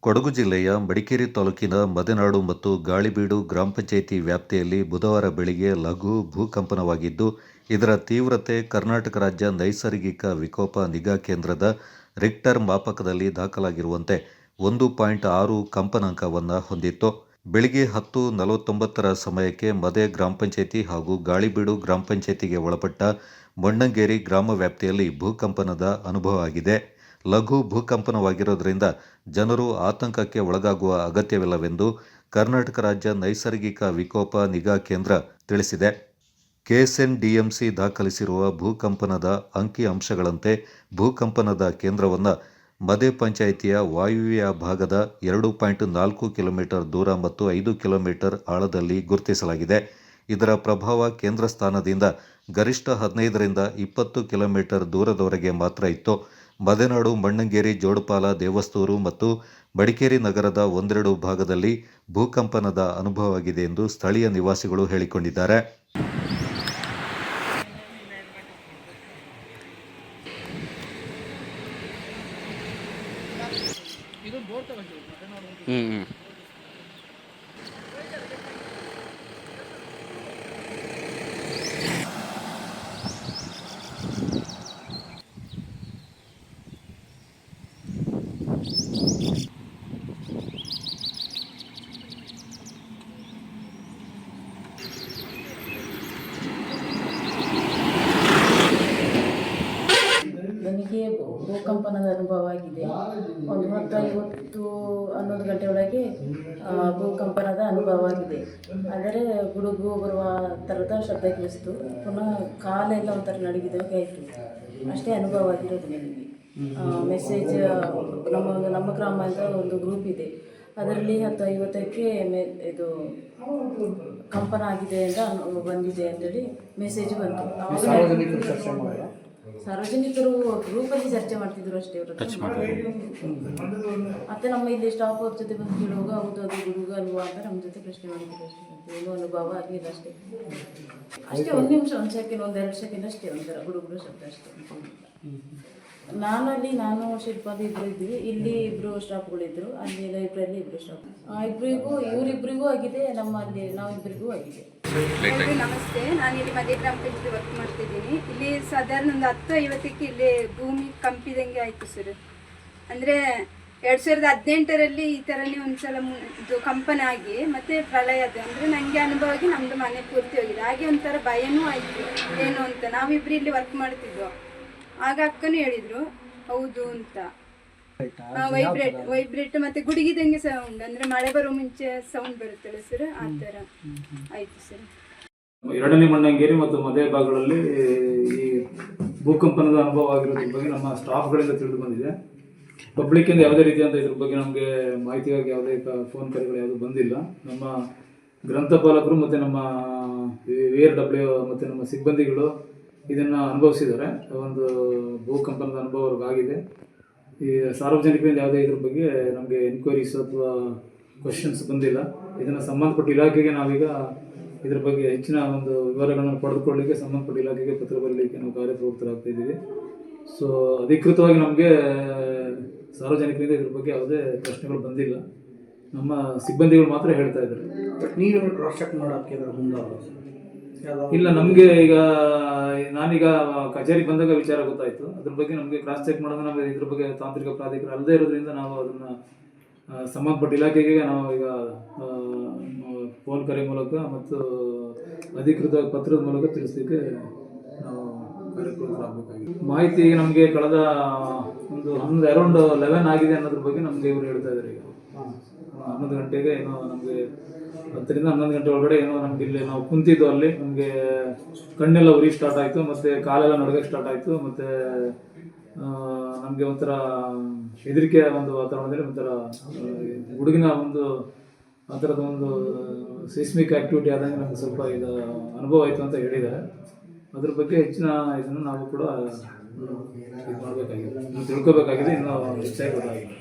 ಕೊಡಗು ಜಿಲ್ಲೆಯ ಮಡಿಕೇರಿ ತಾಲೂಕಿನ ಮದೆನಾಡು ಮತ್ತು ಗಾಳಿಬೀಡು ಗ್ರಾಮ ಪಂಚಾಯಿತಿ ವ್ಯಾಪ್ತಿಯಲ್ಲಿ ಬುಧವಾರ ಬೆಳಿಗ್ಗೆ ಲಘು ಭೂಕಂಪನವಾಗಿದ್ದು, ಇದರ ತೀವ್ರತೆ ಕರ್ನಾಟಕ ರಾಜ್ಯ ನೈಸರ್ಗಿಕ ವಿಕೋಪ ನಿಗಾ ಕೇಂದ್ರದ ರಿಕ್ಟರ್ ಮಾಪಕದಲ್ಲಿ ದಾಖಲಾಗಿರುವಂತೆ 1.6 ಕಂಪನಾಂಕವನ್ನು ಹೊಂದಿತ್ತು. ಬೆಳಿಗ್ಗೆ 10:49ರ ಸಮಯಕ್ಕೆ ಮದೆ ಗ್ರಾಮ ಪಂಚಾಯಿತಿ ಹಾಗೂ ಗಾಳಿಬೀಡು ಗ್ರಾಮ ಪಂಚಾಯಿತಿಗೆ ಒಳಪಟ್ಟ ಮೊಣ್ಣಂಗೇರಿ ಗ್ರಾಮ ವ್ಯಾಪ್ತಿಯಲ್ಲಿ ಭೂಕಂಪನದ ಅನುಭವ ಆಗಿದೆ. ಲಘು ಭೂಕಂಪನವಾಗಿರುವುದರಿಂದ ಜನರು ಆತಂಕಕ್ಕೆ ಒಳಗಾಗುವ ಅಗತ್ಯವಿಲ್ಲವೆಂದು ಕರ್ನಾಟಕ ರಾಜ್ಯ ನೈಸರ್ಗಿಕ ವಿಕೋಪ ನಿಗಾ ಕೇಂದ್ರ ತಿಳಿಸಿದೆ. ಕೆಎಸ್ಎನ್ಡಿಎಂಸಿ ದಾಖಲಿಸಿರುವ ಭೂಕಂಪನದ ಅಂಕಿ ಅಂಶಗಳಂತೆ ಭೂಕಂಪನದ ಕೇಂದ್ರವನ್ನು ಮದೆ ಪಂಚಾಯಿತಿಯ ವಾಯುವ್ಯ ಭಾಗದ 2.4 ಕಿಲೋಮೀಟರ್ ದೂರ ಮತ್ತು 5 ಕಿಲೋಮೀಟರ್ ಆಳದಲ್ಲಿ ಗುರುತಿಸಲಾಗಿದೆ. ಇದರ ಪ್ರಭಾವ ಕೇಂದ್ರ ಸ್ಥಾನದಿಂದ ಗರಿಷ್ಠ 15ರಿಂದ 20 ಕಿಲೋಮೀಟರ್ ದೂರದವರೆಗೆ ಮಾತ್ರ ಇತ್ತು. ಮದೆನಾಡು, ಮೊಣ್ಣಂಗೇರಿ, ಜೋಡುಪಾಲ, ದೇವಸ್ತೂರು ಮತ್ತು ಮಡಿಕೇರಿ ನಗರದ ಒಂದೆರಡು ಭಾಗದಲ್ಲಿ ಭೂಕಂಪನದ ಅನುಭವವಾಗಿದೆ ಎಂದು ಸ್ಥಳೀಯ ನಿವಾಸಿಗಳು ಹೇಳಿಕೊಂಡಿದ್ದಾರೆ. ನನಗೆ ಭೂಕಂಪನದ ಅನುಭವ ಆಗಿದೆ. ಒಂದು 10-11 ಗಂಟೆ ಒಳಗೆ ಭೂಕಂಪನದ ಅನುಭವ ಆಗಿದೆ. ಆದರೆ ಗುಡುಗು ಬರುವ ಥರದ ಶಬ್ದ ಕೇಳಿಸ್ತು. ಪುನಃ ಕಾಲೆಲ್ಲ ಒಂಥರ ನಡುಗಿದಾಗೆ ಆಯಿತು. ಅಷ್ಟೇ ಅನುಭವ ಆಗಿರೋದು ನನಗೆ. ಮೆಸೇಜ್ ನಮ್ಮ ಗ್ರಾಮ ಅಂತ ಒಂದು ಗ್ರೂಪ್ ಇದೆ, ಅದರಲ್ಲಿ 10:50ಕ್ಕೆ ಇದು ಕಂಪನ ಆಗಿದೆ ಅಂತ ಬಂದಿದೆ ಅಂತೇಳಿ ಮೆಸೇಜ್ ಬಂತು. ಸಾರ್ವಜನಿಕರು ಗ್ರೂಪಲ್ಲಿ ಚರ್ಚೆ ಮಾಡ್ತಿದ್ರು ಅಷ್ಟೇ. ಮತ್ತೆ ನಮ್ಮ ಇಲ್ಲಿ ಸ್ಟಾಫ್ ಅವ್ರ ಜೊತೆ ಬಂದು ಕೇಳುವಾಗ ಹೌದು ಅದು ಗುಡುಗ ಅಲ್ವಾ ಅಂತ ನಮ್ಮ ಜೊತೆ ಪ್ರಶ್ನೆ ಮಾಡಿದ್ರು ಅಷ್ಟೇ. ಏನೋ ಅನುಭವ ಆಗಿಲ್ಲ ಅಷ್ಟೇ. 1 ನಿಮಿಷ, 1 ಸೆಕೆಂಡ್, 1-2 ಸೆಕೆಂಡ್ ಅಷ್ಟೇ, ಒಂಥರ ಗುಡುಗುಡು ಶಬ್ದ ಅಷ್ಟೇ. ನಾನು ಶಿಲ್ಪಾದ ಇಬ್ಬರು ಇದ್ವಿ. ಇಲ್ಲಿ ಇಬ್ಬರು ಸ್ಟಾಫ್ಗಳಿದ್ರು, ಅಲ್ಲಿ ಲೈಬ್ರರಿಯಲ್ಲಿ ಇಬ್ಬರು ಸ್ಟಾಫ್. ಇವರಿಬ್ಬರಿಗೂ ಆಗಿದೆ, ನಾವಿಬ್ಬರಿಗೂ ಆಗಿದೆ. ನಮಸ್ತೆ, ನಾನು ಇಲ್ಲಿ ಮದೆ ಗ್ರಾಮ ಪಂಚಾಯತಿ ವರ್ಕ್ ಮಾಡ್ತಿದ್ದೀನಿ. ಇಲ್ಲಿ ಸಾಧಾರಣ ಒಂದು 10:50ಕ್ಕೆ ಇಲ್ಲಿ ಭೂಮಿ ಕಂಪಿದಂಗೆ ಆಯಿತು ಸರ್. ಅಂದರೆ 2018ರಲ್ಲಿ ಈ ಥರನೇ ಒಂದ್ಸಲ ಇದು ಕಂಪನ ಆಗಿ ಮತ್ತೆ ಪ್ರಳಯ ಅದು. ಅಂದರೆ ನನಗೆ ಅನುಭವ ಆಗಿ ನಮ್ಮದು ಮನೆ ಪೂರ್ತಿ ಹೋಗಿದೆ. ಹಾಗೆ ಒಂಥರ ಭಯನೂ ಆಯಿತು ಏನು ಅಂತ. ನಾವಿಬ್ಬರು ಇಲ್ಲಿ ವರ್ಕ್ ಮಾಡ್ತಿದ್ವು. ಆಗ ಅಕ್ಕನೂ ಹೇಳಿದರು ಹೌದು ಅಂತ. ವೈಬ್ರೇಟ್ ಮತ್ತೆ ಗುಡುಗಿದಂಗೆ ಸೌಂಡ್, ಅಂದರೆ ಮಳೆ ಬರೋ ಮುಂಚೆ ಸೌಂಡ್ ಬರುತ್ತಲ್ಲ ಸರ್, ಆ ಥರ ಆಯಿತು ಸರ್. ಎರಡನೇ ಮೊಣ್ಣಂಗೇರಿ ಮತ್ತು ಮದೆ ಭಾಗಗಳಲ್ಲಿ ಈ ಭೂಕಂಪನದ ಅನುಭವ ಆಗಿರೋದ್ರ ಬಗ್ಗೆ ನಮ್ಮ ಸ್ಟಾಫ್ಗಳಿಂದ ತಿಳಿದು ಬಂದಿದೆ. ಪಬ್ಲಿಕ್ಕಿಂದ ಯಾವುದೇ ರೀತಿಯಾದ ಇದ್ರ ಬಗ್ಗೆ ನಮಗೆ ಮಾಹಿತಿಯಾಗಿ ಯಾವುದೇ ಫೋನ್ ಕರೆಗಳು ಯಾವುದೂ ಬಂದಿಲ್ಲ. ನಮ್ಮ ಗ್ರಂಥಪಾಲಕರು ಮತ್ತು ನಮ್ಮ VRW ಮತ್ತು ನಮ್ಮ ಸಿಬ್ಬಂದಿಗಳು ಇದನ್ನು ಅನುಭವಿಸಿದ್ದಾರೆ. ಒಂದು ಭೂಕಂಪನದ ಅನುಭವ ಅವ್ರಿಗಾಗಿದೆ. ಈ ಸಾರ್ವಜನಿಕರಿಂದ ಯಾವುದೇ ಇದ್ರ ಬಗ್ಗೆ ನಮಗೆ ಎನ್ಕ್ವೈರೀಸ್ ಅಥವಾ ಕ್ವಶನ್ಸ್ ಬಂದಿಲ್ಲ. ಇದನ್ನು ಸಂಬಂಧಪಟ್ಟ ಇಲಾಖೆಗೆ ನಾವೀಗ ಇದ್ರ ಬಗ್ಗೆ ಹೆಚ್ಚಿನ ಒಂದು ವಿವರಗಳನ್ನು ಪಡೆದುಕೊಳ್ಳಲಿಕ್ಕೆ ಸಂಬಂಧಪಟ್ಟ ಇಲಾಖೆಗೆ ಪತ್ರ ಬರಲಿಕ್ಕೆ ನಾವು ಕಾರ್ಯಪ್ರವೃತ್ತರಾಗ್ತಾ ಇದ್ದೀವಿ. ಸೊ ಅಧಿಕೃತವಾಗಿ ನಮಗೆ ಸಾರ್ವಜನಿಕರಿಂದ ಇದ್ರ ಬಗ್ಗೆ ಯಾವುದೇ ಪ್ರಶ್ನೆಗಳು ಬಂದಿಲ್ಲ. ನಮ್ಮ ಸಿಬ್ಬಂದಿಗಳು ಮಾತ್ರ ಹೇಳ್ತಾ ಇದ್ದಾರೆ. ನೀವು ಕ್ರಾಸ್ ಚೆಕ್ ಮಾಡೋಕ್ಕೆ ಇಲ್ಲ, ನಮಗೆ ಈಗ ನಾನೀಗ ಕಚೇರಿಗೆ ಬಂದಾಗ ವಿಚಾರ ಗೊತ್ತಾಯಿತು. ಅದ್ರ ಬಗ್ಗೆ ನಮಗೆ ಕ್ರಾಸ್ ಚೆಕ್ ಮಾಡೋದು ನಮಗೆ ಇದ್ರ ಬಗ್ಗೆ ತಾಂತ್ರಿಕ ಪ್ರಾಧಿಕಾರ ಅಲ್ಲದೇ ಇರೋದ್ರಿಂದ ನಾವು ಅದನ್ನು ಸಂಬಂಧಪಟ್ಟ ಇಲಾಖೆಗೆ ನಾವು ಈಗ ಫೋನ್ ಕರೆ ಮೂಲಕ ಮತ್ತು ಅಧಿಕೃತ ಪತ್ರದ ಮೂಲಕ ತಿಳಿಸಲಿಕ್ಕೆ ನಾವು ಕಾರ್ಯಪ್ರವೃತ್ತರಾಗಬೇಕಾಗಿದೆ. ಮಾಹಿತಿ ನಮಗೆ ಕಳೆದ ಒಂದು ಅರೌಂಡ್ 11 ಆಗಿದೆ ಅನ್ನೋದ್ರ ಬಗ್ಗೆ ನಮಗೆ ಇವರು ಹೇಳ್ತಾ ಇದ್ದಾರೆ. ಈಗ 11 ಗಂಟೆಗೆ ಏನೋ ನಮಗೆ 10ರಿಂದ 11 ಗಂಟೆ ಒಳಗಡೆ ಏನೋ ನಮ್ಗೆ ಇಲ್ಲಿ ನಾವು ಕುಂತಿದ್ದು ಅಲ್ಲಿ ನಮಗೆ ಕಣ್ಣೆಲ್ಲ ಉರಿ ಸ್ಟಾರ್ಟ್ ಆಯಿತು, ಮತ್ತು ಕಾಲೆಲ್ಲ ನಡುಗಕ್ಕೆ ಸ್ಟಾರ್ಟ್ ಆಯಿತು, ಮತ್ತು ನಮಗೆ ಒಂಥರ ಹೆದರಿಕೆಯ ಒಂದು ವಾತಾವರಣದಲ್ಲಿ ಒಂಥರ ಹುಡುಗಿನ ಒಂದು ಆ ಥರದ ಒಂದು ಸೈಸ್ಮಿಕ್ ಆ್ಯಕ್ಟಿವಿಟಿ ಆದಂಗೆ ನಮಗೆ ಸ್ವಲ್ಪ ಇದು ಅನುಭವ ಆಯಿತು ಅಂತ ಹೇಳಿದ್ದಾರೆ. ಅದ್ರ ಬಗ್ಗೆ ಹೆಚ್ಚಿನ ಇದನ್ನು ನಾವು ಕೂಡ ಇದು ಮಾಡಬೇಕಾಗಿದೆ, ತಿಳ್ಕೊಬೇಕಾಗಿದೆ, ಇನ್ನೂ ಹೆಚ್ಚಾಗಿ ಗೊತ್ತಾಗಿದೆ.